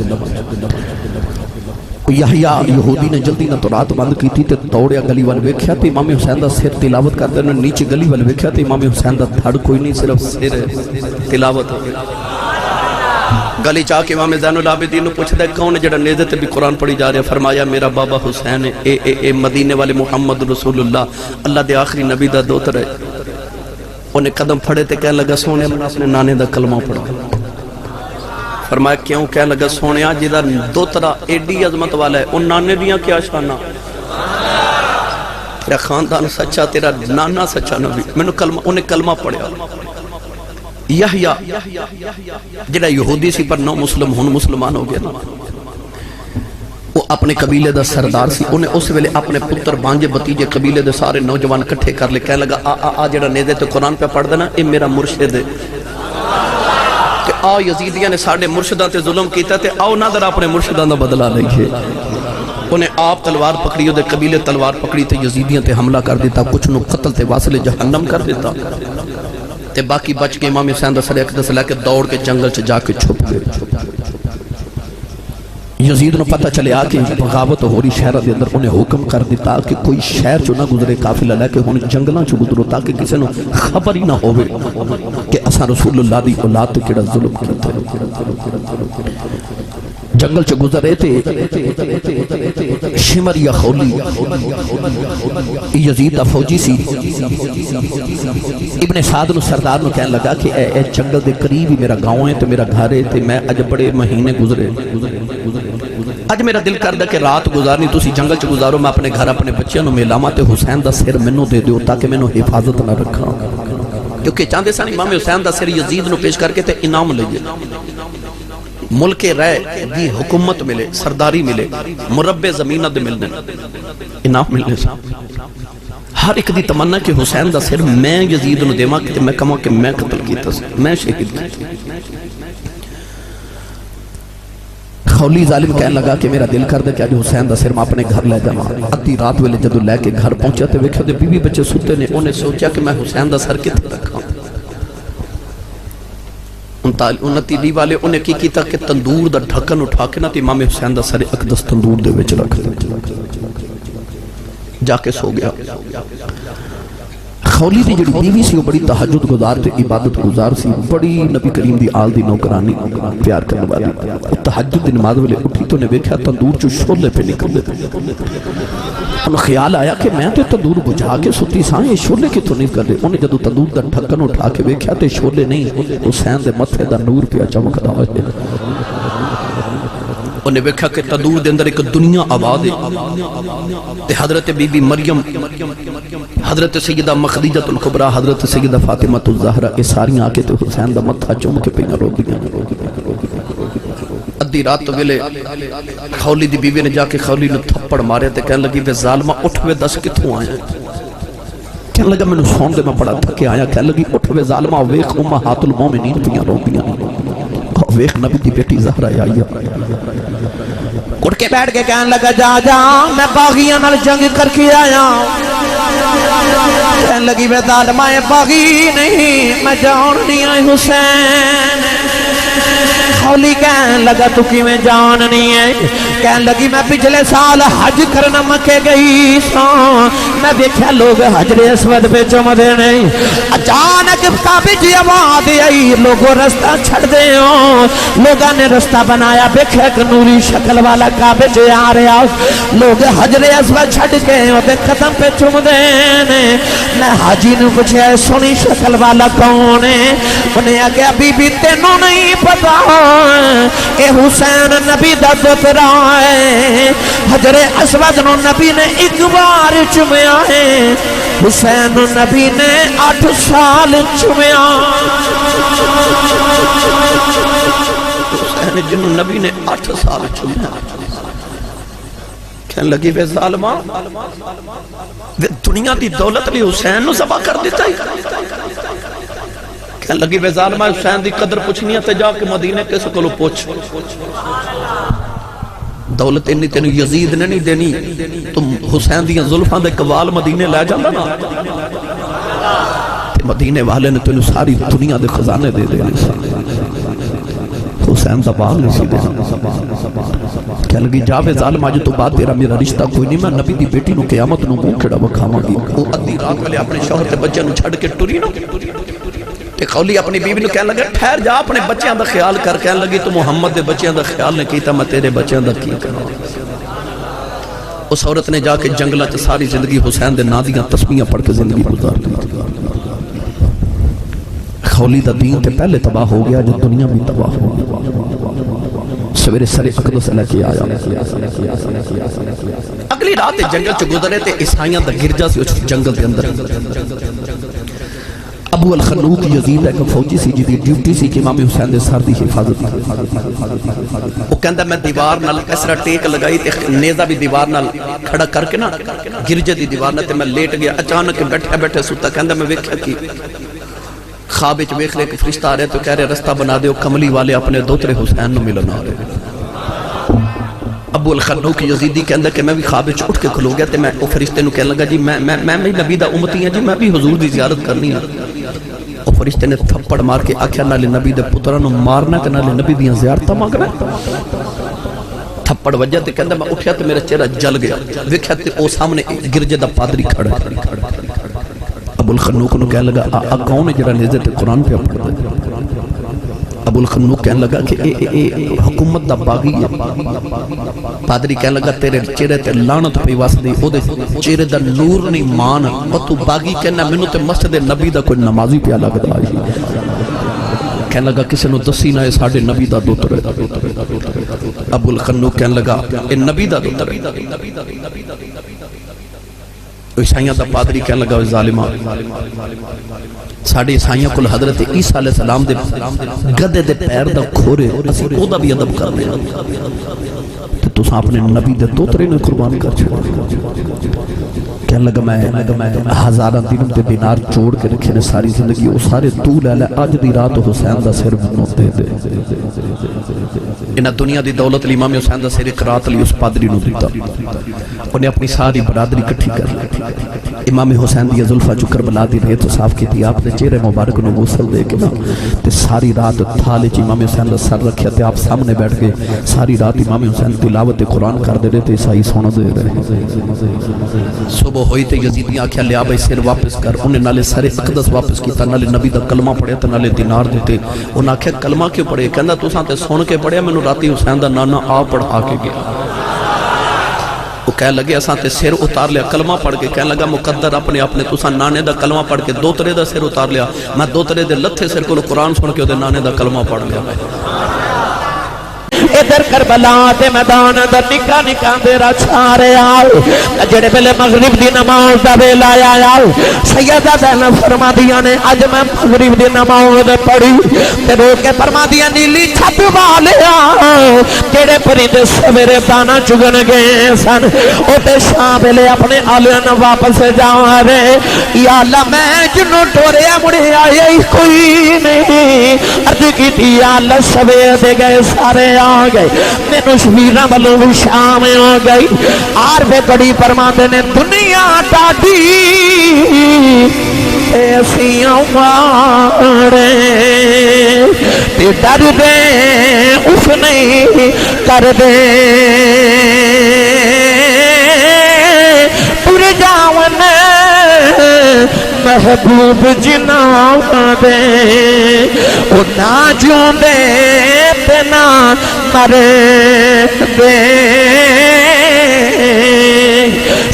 یحییٰ یہودی نے جلدی نہ تورات بند کی تھی تے توڑیا گلی وال ویکھیا تے امام حسین دا سر تلاوت کردے نے، نیچے گلی وال ویکھیا تے امام حسین دا دھڑ کوئی نہیں، صرف سر تلاوت ہو گئی۔ گلی چاہ کے امام زین العابدین پوچھتا ہے کون ہے جڑا نیزے تے بھی قرآن پڑھی جا رہے ہیں؟ فرمایا میرا بابا حسین ہے، اے مدینے والے محمد رسول اللہ دے آخری نبی دا دوتر ہے۔ انہیں قدم پھڑے تے کہنے لگا سونے میں اپنے نانے دا کلمہ پڑھا۔ فرمایا کیوں؟ کہنے لگا سونیا جدہ دوترا ایڈی عظمت والا ہے، ان نانے دیاں کیا شانہ، تیرا خاندان سچا، تیرا نانا سچا نبی۔ میں نے انہیں کلمہ پڑھا۔ یحییٰ جڑا یہودی سی پر نو مسلم ہون مسلمان ہو گیا نا، وہ اپنے قبیلے دا سردار سی، انہیں اس ویلے اپنے پتر بانجے بتیجے قبیلے دے سارے نوجوان کٹھے کر لے، کہنے لگا جڑا نیزے تے قرآن پہ پڑھ دینا اے میرا مرشد ہے، کہ آؤ یزیدیاں نے ساڑھے مرشدان تے ظلم کیتا تے آؤ نہ در اپنے مرشدان دا بدلہ لئیے۔ انہیں آپ تلوار پکڑی، دے قبیلے تلوار پکڑی تے یزیدیاں تے حملہ کر دیتا، کچھ نو قتل تے واصل جہنم کر دیتا تے باقی بچ کے امام حسین دا سر اقدس لے کے دوڑ کے جنگل چ جا کے چھپ گئے۔ یزید نو پتہ چلے آکے بغاوت ہو رہی شہرہ دے اندر، انہیں حکم کر دیتا کہ کوئی شہر چو نہ گزرے قافلہ لے کے ہون جنگلاں چو گزرو، تاکہ کسی نو خبر ہی نہ ہوئے کہ اساں رسول اللہ دی اولاد تے کیڑا ظلم کیتا جنگل چ گزرے تے شمر یا خولی یزید دا فوجی سی ابن سعد نو سردار نو کہنے لگا کہ اے جنگل دے قریب ہی میرا گاؤں ہے تے میرا گھر ہے تے میں اج بڑے مہینے گزرے اج میرا دل کردا کہ رات گزارنی تسی جنگل چ گزارو میں اپنے گھر اپنے بچیاں نو میلاواں تے حسین دا سر مینوں دے دیو تاکہ مینوں حفاظت نہ رکھاں کیونکہ چاہندے سن امام حسین دا سر یزید نو پیش کر کے تے انعام لئیے ملک رائے دی حکومت ملے سرداری ملے مربع زمینہ دے ملنے انعام ملنے سا ہر ایک دی تمنا کہ حسین دا سر میں یزید نو دیواں کہ میں کہاں کہ میں قتل کیتا میں شہید کیتا خولی ظالم کہنے لگا کہ میرا دل کر دے کہ آج حسین دا سر میں اپنے گھر لے جاواں ادھی رات ویلے جدو لے کے گھر پہنچا تے ویکھیا تے بیوی بچے سوتے نے انہیں سوچا کہ میں حسین دا سر کتے رکھاں 29 والے انہیں کی کیتا کہ تندور دا ڈھکن اٹھا کے نا تے امام حسین دا سر اقدس تندور دے وچ رکھ جا کے سو گیا خولی دی جڑی بیوی سی وہ بڑی تہجد گزار تے عبادت گزار سی بڑی نبی کریم دی آل دی نوکرانی پیار کرنے والی تہجد دی نماز ویلے اٹھی تو نے ویکھیا تندور چوں شعلے پہ نکل دے انہوں خیال آیا کہ میں تو تندور بجھا کے ستی ساں یہ شعلے کتوں نہیں کر رہے انہیں جدو تندور دا ڈھکن اٹھا کے ویکھیا تے شعلے نہیں حسین دے متھے دا نور پہ چمکدا ہوئے انہیں ویکھا کہ تندور دے اندر ایک دنیا آباد ہے تے حضرت بی بی مریم حضرت سیدہ مخدیجۃ الکبریٰ حضرت سیدہ فاطمہ الزہرا یہ ساری آ کے تے حسین دا متھا چوم کے پہ رو دیاں ادھی رات تو ویلے خولی دی بیوی نے جا کے خولی نے تھپڑ مارے تے کہنے لگی وے ظالمہ اٹھ وے دس کتھوں آیا کہنے لگا میں نے سون دے میں پڑا تھکے آیا کہنے لگی اٹھ وے ظالمہ ویخ امہات المومنین پیاں رو دیاں ویخ نبی دی بیٹی زہرا آئی اٹھ کے بیٹھ کے کہنے لگا جا جا میں باغیاں نال جنگ کر کے آیا کہنے لگی وے ظالمہ باغی نہیں میں جان نہیں آئی حسین خولی کہنے لگا تو کی میں جان نہیں ہے کہنے لگی میں پچھلے سال حج کرنا مکے گئی ساں میں دیکھا لوگ حجر اسود پہ چمدے نہیں اچانک کعبے کی آواز آئی لوگوں رستہ چھڑ دے ہوں لوگوں نے رستہ بنایا دیکھا ایک نوری شکل والا کعبے سے آ رہا لوگ حجر اسود چھڑ کے ہوتے ختم پہ چمدے میں حاجی نے پوچھا سونی شکل والا کون ہے انہیں آگیا بی بی تینوں نہیں پتا اے حسین نبی دا پترا ہے حجر اسود نو نبی نے ایک بار چومیا ہے حسین نبی نے 8 سال چومیا حسین جنو نبی نے 8 سال چومیا کہنے لگی وے ظالمہ دنیا دی دولت بھی حسین نو ذبح کر دیتا ہی کہنے لگی وے ظالمہ حسین دی قدر پوچھنی ہے تے جا کے مدینے کس کو پوچھ دولت انی تینو یزید نے نہیں دینی تم حسین دیاں زلفاں دے قوال مدینے لے جاندہ نا تے مدینے والے نے تینو ساری دنیا دے خزانے دے دے حسین دا بال نہیں سی دے کہنے لگی جا وے ظالمہ جو تو بات تیرا میرا رشتہ کوئی نہیں میں نبی دی بیٹی نو قیامت نو منہ کھڑا بکھاواں گی وہ ادھی رات والے اپنے شوہر تے بچے نو چھڑ کے ٹری نا تے خولی اپنی بیوی نے کہنے لگا ٹھہر جا اپنے بچیاں دا خیال کر کہنے لگی تو محمد دے بچیاں دا خیال نے کیتا میں تیرے بچیاں دا کی کرنا اس عورت نے جا کے جنگلہ چ ساری زندگی حسین دے نادیاں تسبیحاں پڑھ کے زندگی گزار دی خولی دا دین تے پہلے تباہ ہو گیا جو دنیا بھی تباہ ہو گیا سویرے سر اقدس لے کے آیا اگلی رات جنگل چ گزرے تے عیسائیاں دا گرجا سی اس جنگل دے اندر ابو الخنوق یزید ایک فوجی سی جی دی ڈیوٹی سی کہ امام حسین دے سر دی حفاظت وہ کہندا میں دیوار نال اس طرح ٹیک لگائی تے نیزہ بھی دیوار نال کھڑا کر کے نا گرجے دی دیوار نال تے میں لیٹ گیا اچانک بیٹھے بیٹھے سوتا کہندا میں ویکھیا کہ خواب وچ ویکھ لے کہ فرشتہ آ رہے تو کہہ رہے رستہ بنا دیو کملی والے اپنے دوترے حسین نو ملن آ رہے ابو الخنوق یزیدی کہندا کہ میں بھی خواب وچ اٹھ کے کھلو گیا تے میں او فرشتے نو کہن لگا جی میں بھی نبی دا امتی ہوں جی میں بھی حضور دی زیارت کرنی ہے او فرشتے نے تھپڑ مار کے آکھیا نالے نبی دے پتراں نو مارنا تے نالے نبی دیاں زیارتاں منگنا تھپڑ وجہ تے کہندا میں اٹھیا تے میرا چہرہ جل گیا ویکھیا تے او سامنے گرجے دا پادری کھڑا ابو الخنوق نو کہنے لگا کون ہے جڑا نیزے تے قرآن پہ پڑھدا ہے ابو الخنوق کہنے لگا کہ اے حکومت دا باغی ہے. پادری کہنے لگا تیرے چہرے تے لعنت پئی واسدی او دے چہرے دا نور نہیں مان او تو باغی کہنا مینوں تے مسجد نبی دا کوئی نمازی پیا لگدا ہے. کہنے لگا کسی نو دسی نہ ساڈے نبی دا دوتر ہے. ابو الخنوق کہنے لگا اے نبی دا دوتر ہے. عیسائیاں دا پادری کہنے لگا ظالمہ ساڑھے عیسائیاں کل حضرت عیسیٰ علیہ السلام دے گدے دے پیر دا کھورے اسی او دا بھی ادب کر دے تو ساں اپنے نبی دے دوترے نے قربان کر چھوڑ. کہنے لگا میں ہزارہ دنوں دے دینار چھوڑ کے رکھے نے ساری زندگی وہ سارے تو لے لے آج دی رات حسین دا سر منو دے دے. انہا دنیا دی دولت امام حسین دا سر اقرات لی اس پادری نو دیتا. انہیں اپنی ساری برادری کٹھی کر لی. امام حسین دی زلفہ جو کربلا دی رہے تو صاف کی تھی آپ نے چہرے مبارک نو غسل دے کے نا تے ساری رات تھالے چ امام حسین دا سر رکھیا تے آپ سامنے بیٹھ کے ساری رات امام حسین تلاوت قرآن کر دے رہے تے عیسائی سونا دے رہے. صبح ہوئی تے یزیدی آکھیا لیا بھائی سر واپس کر. انہیں نالے سر اقدس واپس کیتا نالے نبی دا کلمہ پڑھیا تے نالے دینار دیتے. انہیں آکھیا کلمہ کیوں پڑھے؟ کہندا تو ساں تے سن کے پڑھیا میں راتی حسین دا نانا آ پڑھا کے گیا. وہ کہہ لگے اساں تے سر اتار لیا کلمہ پڑھ کے. کہنے لگا مقدر اپنے تساں نانے دا کلمہ پڑھ کے دوترے دا سر اتار لیا. میں دوترے دے لتھے سر کو قرآن سن کے وہ نانے دا کلمہ پڑھ لیا. ادھر کربلا دے میدان دا نکا نکا دیرا چھارے آؤ جڑے پہلے مغرب دی نماز دا ویلا آیا. سیدہ زینب فرما دیا نے اج میں مغرب دی نماز پڑھی تے رو کے فرما دیا نیلی چھت والیا جڑے پرندے سویرے دانا چگن گئے سن او تے شام ویلے اپنے آلیاں واپس جا رہے. یا اللہ میں جنوں ٹوریا مڑے آئے کوئی نہیں. عرض کی تھی یا اللہ سویر دے گئے سارے گئے میں شبیرہ بلو بھی شام ہو گئی. آر پہ کڑی فرماتے نے دنیا ڈاڈی ایسیاں مارے تے ڈر دے اس نہیں کر دے پور جاون محبوب جنا دے او نہ جوں دے تے نہ مرے دے.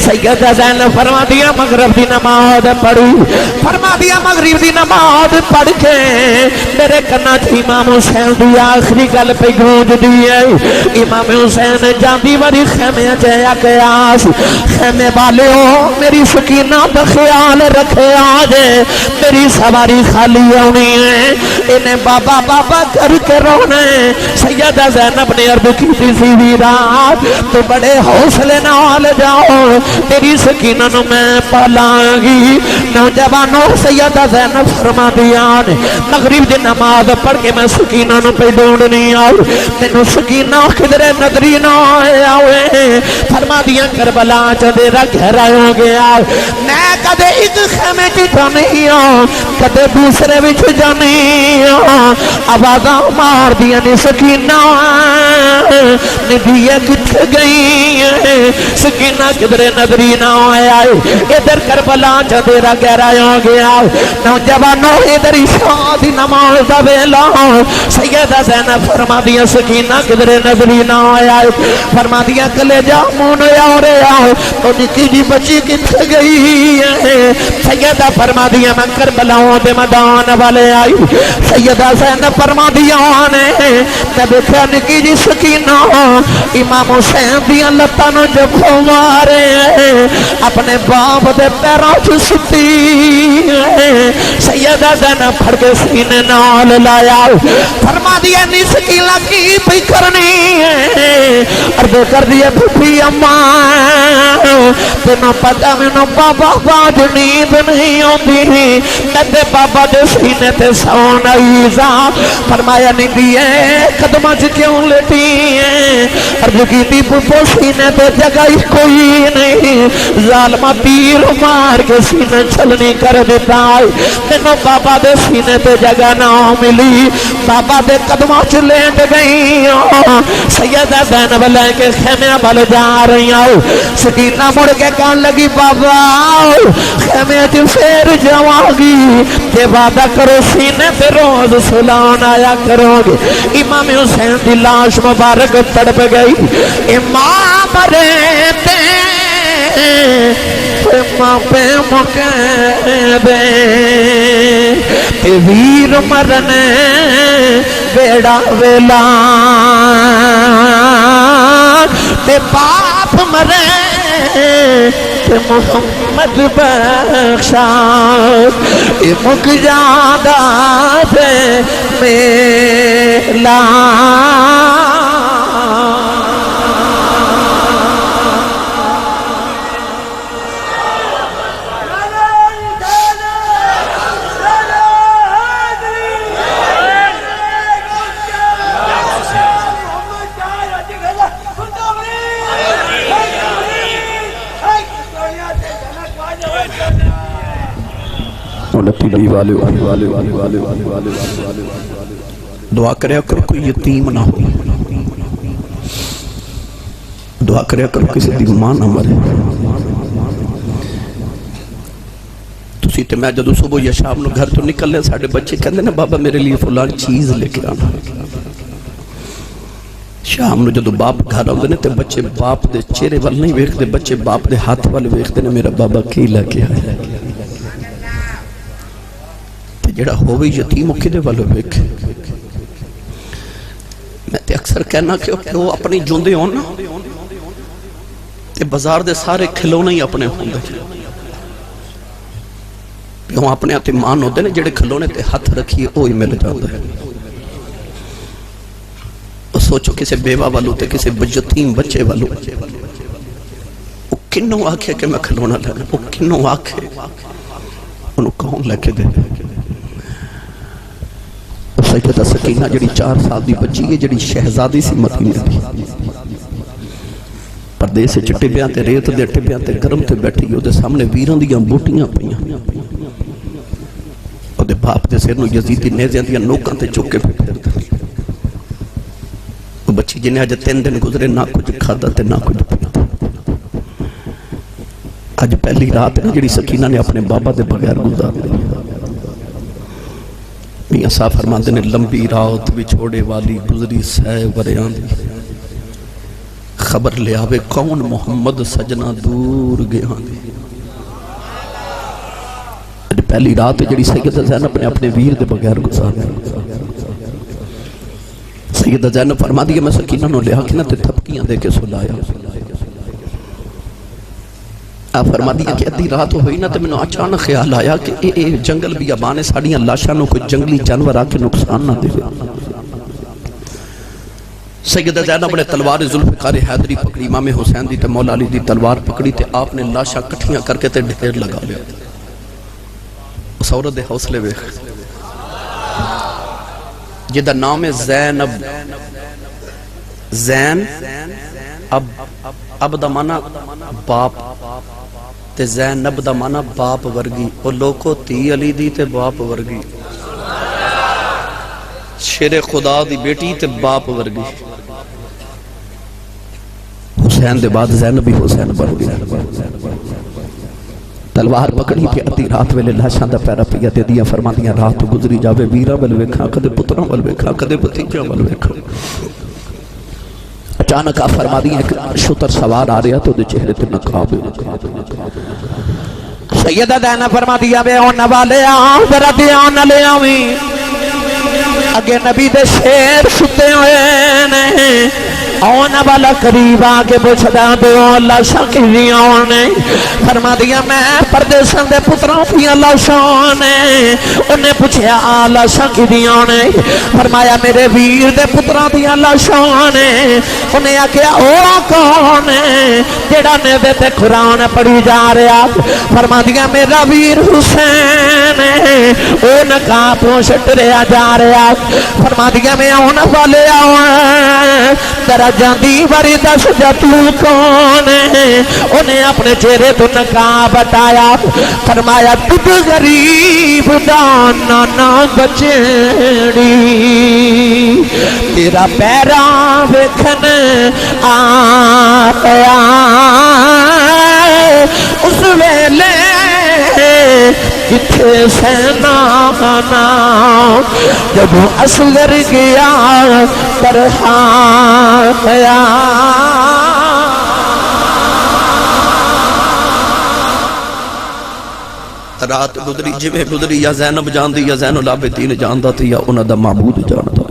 سیدہ زینب فرما دیا مغرب دی نماز پڑھی. فرما دیا مغرب دی نماز پڑھ کے میرے کنا امام حسین دی آخری گل پہ گونج دی ہے. امام حسین جاندی وری خیمے جایا کہ آس خیمے والے ہو میری سکینہ دا خیال رکھے آجے میری سواری خالی ہونی ہے انہیں بابا بابا کر کے رونے. سیدہ زینب نے عرض کی تھی سی رات تو بڑے حوصلے نال جاؤ تیری سکینہ نو میں پالائیں گی. نوجوانوں سیدہ زینب فرما دیا نے مغرب دی نماز پڑھ کے میں سکینہ نو پہ ڈھونڈنی آؤ تینوں سکینہ کدرے نظری نہ آئے. فرما دیا کربلا چدیرا گھرا ہو گیا میں کدے ایک خیمے چ جانی ہوں کدے دوسرے وچ جانی ہوں. آوازاں مار دیا نے سکینہ ندیہ کتھ گئی سکینہ کدرے نظری نہ آئے. ادھر کربلا چدیرا گہرا ہو گیا. نوجوانوں ادھر عشاء دی نماز دا ویلا سیدہ زینب فرما دیا سکینہ کدرے نظری نہ آئے. فرما دیا کلیجہ مون اور تو نکی جی بچی کتھ گئی ہے. سیدہ فرما دیا میں کربلاؤں دے میدان والے آئی. سیدہ زینب فرما دیا نے میں دیکھا نکی جی سکینہ امام حسین دیا لتانوں جب مارے اپنے باپ دے پیروں چ ستی. سیدہ زینب پھڑ کے سینے نال لایا. فرما دیا نی سکینہ کی پی کرنی ہے. عرض کر دیا پھپھی اماں تینوں پتا مینوں بابا باج نیند نہیں آتی میں بابا دے سینے تے سون آئی سا. فرمایا نیندی ہے قدمہ چ کیوں لیٹی ہے. عرض کی تھی پھپھو سینے تے جگہ کوئی نہیں ظالمہ تیر مار کے سینے چھلنی کر دیتا ہے. تینوں بابا دے سینے تے جگہ نہ ملی بابا دے قدمہ چ لیٹ گئی. سیدہ زینب لے لے کے خیمے بل جا رہی ہوں. سکینہ مڑ کے کہنے لگی بابا خیمے تے پھر جاواں گی تے وعدہ کرو سینے پہ روز سلان آیا کرو گے. امام حسین دی لاش مبارک تڑپ گئی. امام رہتے ماں پہ مکہ دے تے ویر مرنے بیڑا ویلا تے باپ مرے تے محمد بخشا اے مک جادا تے میلا. دعا کریا کرو کوئی یتیم نہ ہو, دعا کریا کرو کسی دی ماں نہ مرے. تسی تے میں جدو صبح یا شام نو گھر تو نکل لے ساڑھے بچے کہندے نا بابا میرے لیے فلان چیز لے کے آنا. شام نو جدو باپ گھر آؤندے نے تے بچے باپ دے چہرے وال نہیں ویکھدے, بچے باپ دے ہاتھ وال ویکھدے نے میرا بابا کی لے کے آیا. جڑا ہووے یتیم کدے والو ویکھ. میں تے اکثر کہنا کہ وہ اپنی جوندے ہون نا تے بازار دے سارے کھلونے ہی اپنے ہوندے. وہ اپنے ہاتھ مان ہوندے نے جڑے کھلونے تے ہاتھ رکھیے وہی مل جاندا ہے. سوچو کسی بیوہ والو تے کسی یتیم بچے والو وہ کنوں آکھے کہ میں کھلونا لینا, وہ کنوں آکھے انہوں کون لے کے دے. سیدہ سکینہ جڑی 4 سال دی بچی ہے جڑی شہزادی سی مدینے دی پردیس سے ٹبیاں تے ریت دے ٹبیاں تے گرم تے بیٹھی او دے سامنے ویران دیاں بوٹیاں پیاں او دے باپ دے سر نو یزیدی نیزیاں دیاں نوکاں تے چکے پھر او بچی جنہیں آج 3 دن گزرے نہ کچھ کھادا تے نہ کچھ پیتا. آج پہلی رات ہے جڑی سکینہ نے اپنے بابا دے بغیر گزار دی. میاں صاحب فرماندے نے لمبی رات بھی چھوڑے والی گزری سہ وریاں دی خبر لے آوے کون محمد سجنا دور گیا دی. پہلی رات جڑی سیدہ زینب نے اپنے ویر دے بغیر گزار دی. سیدہ زینب فرما دی کہ میں سکینہ نو لے آکے نہ تے تھپکیاں دے کے سلایا. آپ فرما دیا کہ ادھی رات ہوئی نا تو میں نے اچانک خیال آیا کہ اے جنگل بھی ابانے ساڑیاں لاشاں نو کوئی جنگلی جانور آ کے نقصان نہ دے. سیدہ زینب نے تلوار ذوالفقار حیدری پکڑی, امام حسین دی تے مولا علی دی تلوار پکڑی تے آپ نے لاشاں کٹھیاں کر کے تے ڈھیر لگا لیا. اس عورت دے حوصلے ویکھ جدا نام ہے زینب. زین اب دا مانا باپ تے زینب دا مانا باپ ورگی. او لوکو تی علی دی تے باپ ورگی, شیر خدا دی بیٹی تے باپ ورگی. حسین دے بعد زینب بھی حسین بن گئی. تلوار پکڑی پہ ادھی رات ویلے لاشاں دا پیرا پیا دے دیا فرما دیا رات گزری جاوے ویرا ول ویکھاں کدے پتراں ول ویکھاں کدے بھتیجاں ول ویکھاں. اچانک آپ فرما دیا ایک شتر سوار آ رہا تو دے چہرے تے نقاب. سیدہ زینب فرما دیا بے ہونے والے آؤں ذرا دھیان لے آویں اگے نبی دے شیر ستے ہوئے نے. آنے والا قریب آکے پوچھدا دے اللہ شاکری آنے فرما دیا میں پردیسان دے پتروں کی اللہ شانے. انہیں پوچھیا اللہ شاکری آنے فرمایا میرے ویر دے پتروں کی اللہ شانے. انہیں آکیا اوہ کونے جیڑا نے دے تے قرآن پڑھی جا رہا فرما دیا میرا ویر حسین او نکاح تو شٹ رہا جا رہا. فرما دیا میں آنے والے آؤں ترہ جاندی واری دس جا تو کون ہے انہیں اپنے چہرے تو نقاب ہٹایا فرمایا تجھ غریب دا نانا بچڑی تیرا پیراں ویکھن آیا اس ویلے کتھے سینانا جب اصغر گیا پرہان گیا رات گزری جویں گزری یا زینب جاندی یا زین العابدین جاندا تے یا انہاں دا معبود جاندا